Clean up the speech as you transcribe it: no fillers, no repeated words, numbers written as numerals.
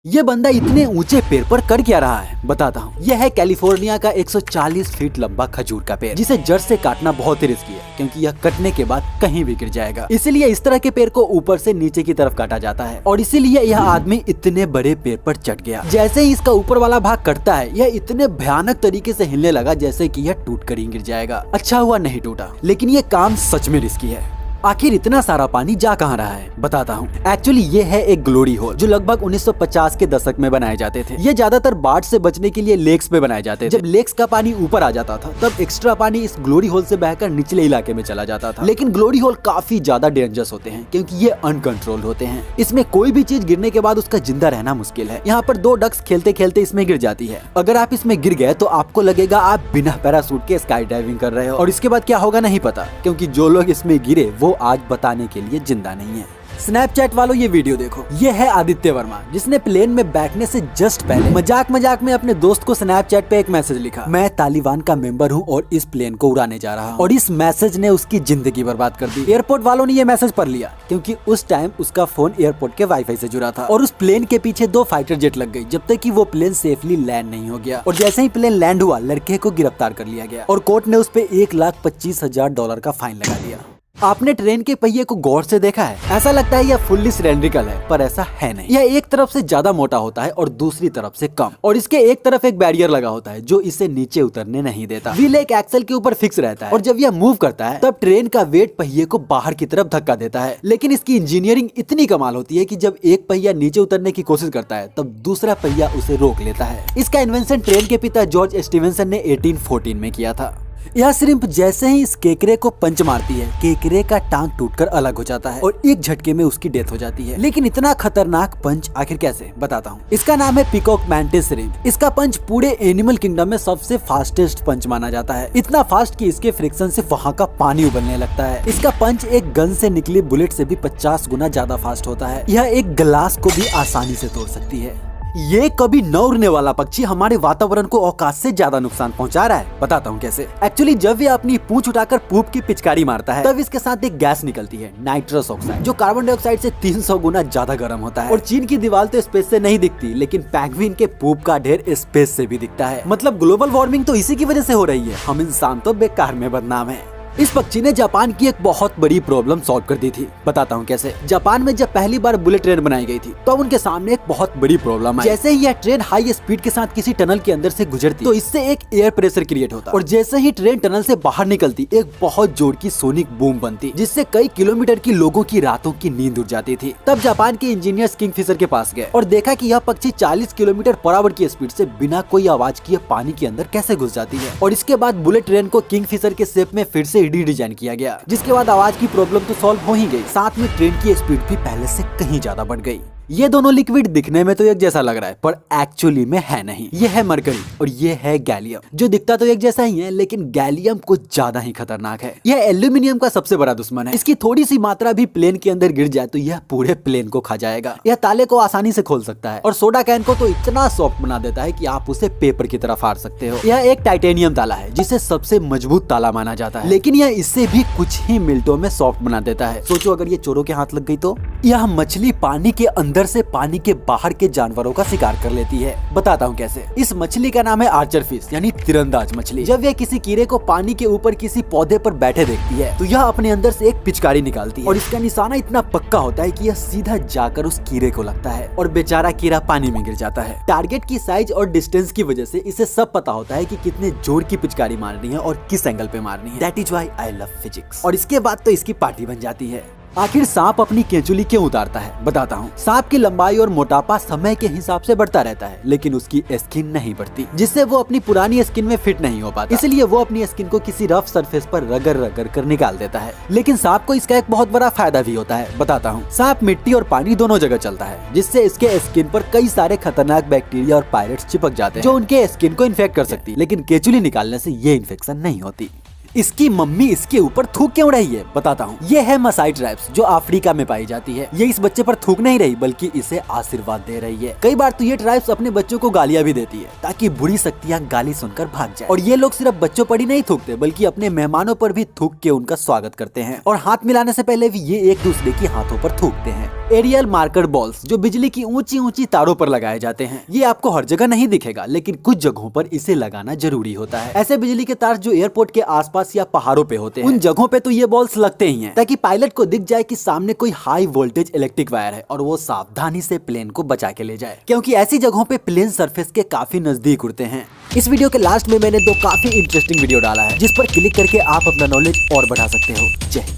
ये बंदा इतने ऊंचे पेड़ पर कर क्या रहा है बताता हूँ। यह है कैलिफोर्निया का 140 फीट लंबा खजूर का पेड़, जिसे जड़ से काटना बहुत ही रिस्की है क्योंकि यह कटने के बाद कहीं भी गिर जाएगा। इसीलिए इस तरह के पेड़ को ऊपर से नीचे की तरफ काटा जाता है और इसीलिए यह आदमी इतने बड़े पेड़ पर चढ़ गया। जैसे ही इसका ऊपर वाला भाग कटता है, यह इतने भयानक तरीके से हिलने लगा जैसे कि यह टूट कर ही गिर जाएगा। अच्छा हुआ नहीं टूटा, लेकिन ये काम सच में रिस्की है। आखिर इतना सारा पानी जा कहाँ रहा है बताता हूँ। एक्चुअली ये है एक ग्लोरी होल जो लगभग 1950 के दशक में बनाए जाते थे। ये ज्यादातर बाढ़ से बचने के लिए लेक्स पे बनाए जाते थे। जब लेक्स का पानी ऊपर आ जाता था तब एक्स्ट्रा पानी इस ग्लोरी होल से बहकर निचले इलाके में चला जाता था। लेकिन ग्लोरी होल काफी ज्यादा डेंजरस होते हैं क्योंकि ये अनकंट्रोल्ड होते हैं। इसमें कोई भी चीज गिरने के बाद उसका जिंदा रहना मुश्किल है। यहाँ पर 2 डक्स खेलते खेलते इसमें गिर जाती है। अगर आप इसमें गिर गए तो आपको लगेगा आप बिना पैरासूट के स्काई डाइविंग कर रहे हो और इसके बाद क्या होगा नहीं पता, क्योंकि जो लोग इसमें गिरे वो आज बताने के लिए जिंदा नहीं है। स्नैपचैट वालों ये वीडियो देखो। ये है आदित्य वर्मा, जिसने प्लेन में बैठने से जस्ट पहले मजाक में अपने दोस्त को स्नैपचैट पे एक मैसेज लिखा, मैं तालिबान का मेंबर हूँ और इस प्लेन को उड़ाने जा रहा हूँ। और इस मैसेज ने उसकी जिंदगी बर्बाद कर दी। एयरपोर्ट वालों ने ये मैसेज पढ़ लिया क्योंकि उस टाइम उसका फोन एयरपोर्ट के वाईफाई से जुड़ा था और उस प्लेन के पीछे 2 फाइटर जेट लग गई जब तक कि वो प्लेन सेफली लैंड नहीं हो गया। और जैसे ही प्लेन लैंड हुआ, लड़के को गिरफ्तार कर लिया गया और कोर्ट ने उस पे $1,25,000 का फाइन लगा दिया। आपने ट्रेन के पहिए को गौर से देखा है? ऐसा लगता है यह फुल्ली सिलेंड्रिकल है, पर ऐसा है नहीं। यह एक तरफ से ज्यादा मोटा होता है और दूसरी तरफ से कम, और इसके एक तरफ एक बैरियर लगा होता है जो इसे नीचे उतरने नहीं देता। व्हील एक एक्सल के ऊपर फिक्स रहता है और जब यह मूव करता है तब ट्रेन का वेट पहिए को बाहर की तरफ धक्का देता है। लेकिन इसकी इंजीनियरिंग इतनी कमाल होती है कि जब एक पहिया नीचे उतरने की कोशिश करता है तब दूसरा पहिया उसे रोक लेता है। इसका इन्वेंशन ट्रेन के पिता जॉर्ज स्टीवेंसन ने 1814 में किया था। यह श्रिम्प जैसे ही इस केकरे को पंच मारती है, केकरे का टांग टूटकर अलग हो जाता है और एक झटके में उसकी डेथ हो जाती है। लेकिन इतना खतरनाक पंच आखिर कैसे बताता हूँ। इसका नाम है पीकॉक मैंटिस श्रिम्प। इसका पंच पूरे एनिमल किंगडम में सबसे फास्टेस्ट पंच माना जाता है। इतना फास्ट कि इसके फ्रिक्शन से वहाँ का पानी उबलने लगता है। इसका पंच एक गन से निकली बुलेट से भी 50 गुना ज्यादा फास्ट होता है। यह एक ग्लास को भी आसानी से तोड़ सकती है। ये कभी न उड़ने वाला पक्षी हमारे वातावरण को औकात से ज्यादा नुकसान पहुंचा रहा है। बताता हूँ कैसे। एक्चुअली जब ये अपनी पूंछ उठाकर पूप की पिचकारी मारता है तब इसके साथ एक गैस निकलती है, नाइट्रस ऑक्साइड, जो कार्बन डाइऑक्साइड से 300 गुना ज्यादा गर्म होता है। और चीन की दीवार तो स्पेस से नहीं दिखती, लेकिन पेंगुइन के पूप का ढेर स्पेस से भी दिखता है। मतलब ग्लोबल वार्मिंग तो इसी की वजह से हो रही है। हम इंसान तो बेकार में बदनाम है। इस पक्षी ने जापान की एक बहुत बड़ी प्रॉब्लम सॉल्व कर दी थी। बताता हूँ कैसे। जापान में जब पहली बार बुलेट ट्रेन बनाई गई थी तो उनके सामने एक बहुत बड़ी प्रॉब्लम आई। जैसे ही यह ट्रेन हाई स्पीड के साथ किसी टनल के अंदर से गुजरती तो इससे एक एयर प्रेशर क्रिएट होता और जैसे ही ट्रेन टनल से बाहर निकलती एक बहुत जोर की सोनिक बूम बनती, जिससे कई किलोमीटर की लोगों की रातों की नींद उड़ जाती थी। तब जापान के इंजीनियर्स किंगफिशर के पास गए और देखा कि यह पक्षी 40 किलोमीटर पर आवर की स्पीड से बिना कोई आवाज किए पानी के अंदर कैसे घुस जाती है। और इसके बाद बुलेट ट्रेन को किंगफिशर के शेप में फिर से रीडिजाइन किया गया, जिसके बाद आवाज की प्रॉब्लम तो सॉल्व हो ही गई, साथ में ट्रेन की स्पीड भी पहले से कहीं ज्यादा बढ़ गई। ये दोनों लिक्विड दिखने में तो एक जैसा लग रहा है पर एक्चुअली में है नहीं। ये है मरकरी और ये है गैलियम, जो दिखता तो एक जैसा ही है लेकिन गैलियम कुछ ज्यादा ही खतरनाक है। यह एल्यूमिनियम का सबसे बड़ा दुश्मन है। इसकी थोड़ी सी मात्रा भी प्लेन के अंदर गिर जाए तो यह पूरे प्लेन को खा जाएगा। यह ताले को आसानी से खोल सकता है और सोडा कैन को तो इतना सॉफ्ट बना देता है कि आप उसे पेपर की तरह फाड़ सकते हो। यह एक टाइटेनियम ताला है जिसे सबसे मजबूत ताला माना जाता है, लेकिन यह इससे भी कुछ ही मिनटों में सॉफ्ट बना देता है। सोचो अगर ये चोरों के हाथ लग गई तो। यह मछली पानी के अंदर से पानी के बाहर के जानवरों का शिकार कर लेती है। बताता हूँ कैसे। इस मछली का नाम है आर्चर फिश, यानी तीरंदाज मछली। जब यह किसी कीड़े को पानी के ऊपर किसी पौधे पर बैठे देखती है तो यह अपने अंदर से एक पिचकारी निकालती है और इसका निशाना इतना पक्का होता है कि यह सीधा जाकर उस कीड़े को लगता है और बेचारा कीड़ा पानी में गिर जाता है। टारगेट की साइज और डिस्टेंस की वजह से इसे सब पता होता है कि कितने जोर की पिचकारी मारनी है और किस एंगल पे मारनी है। That is why I love physics. और इसके बाद तो इसकी पार्टी बन जाती है। आखिर सांप अपनी केंचुली क्यों उतारता है बताता हूँ। सांप की लंबाई और मोटापा समय के हिसाब से बढ़ता रहता है, लेकिन उसकी स्किन नहीं बढ़ती, जिससे वो अपनी पुरानी स्किन में फिट नहीं हो पाता। इसलिए वो अपनी स्किन को किसी रफ सरफेस पर रगड़ रगड़ कर निकाल देता है। लेकिन सांप को इसका एक बहुत बड़ा फायदा भी होता है। बताता हूँ। सांप मिट्टी और पानी दोनों जगह चलता है, जिससे इसके स्किन पर कई सारे खतरनाक बैक्टीरिया और पायरेट्स चिपक जाते हैं जो उनके स्किन को इन्फेक्ट कर सकती है, लेकिन केंचुली निकालने से ये इन्फेक्शन नहीं होती। इसकी मम्मी इसके ऊपर थूक क्यों रही है, बताता हूँ। ये है मसाई ट्राइब्स जो अफ्रीका में पाई जाती है। ये इस बच्चे पर थूक नहीं रही बल्कि इसे आशीर्वाद दे रही है। कई बार तो ये ट्राइब्स अपने बच्चों को गालियां भी देती है ताकि बुरी शक्तियां गाली सुनकर भाग जाए। और ये लोग सिर्फ बच्चों पर ही नहीं थूकते बल्कि अपने मेहमानों पर भी थूक के उनका स्वागत करते हैं। और हाथ मिलाने से पहले भी ये एक दूसरे की हाथों पर थूकते हैं। एरियल मार्कर बॉल्स जो बिजली की ऊंची ऊंची तारों पर लगाए जाते हैं। ये आपको हर जगह नहीं दिखेगा लेकिन कुछ जगहों पर इसे लगाना जरूरी होता है। ऐसे बिजली के तार जो एयरपोर्ट के आसपास या पहाड़ों पे होते हैं, उन जगहों पे तो ये बॉल्स लगते ही हैं ताकि पायलट को दिख जाए कि सामने कोई हाई वोल्टेज इलेक्ट्रिक वायर है और वो सावधानी से प्लेन को बचा के ले जाए, क्योंकि ऐसी जगहों पे प्लेन सरफेस के काफी नजदीक उड़ते हैं। इस वीडियो के लास्ट में मैंने दो काफी इंटरेस्टिंग वीडियो डाला है जिस पर क्लिक करके आप अपना नॉलेज और बढ़ा सकते हो। जय हिंद।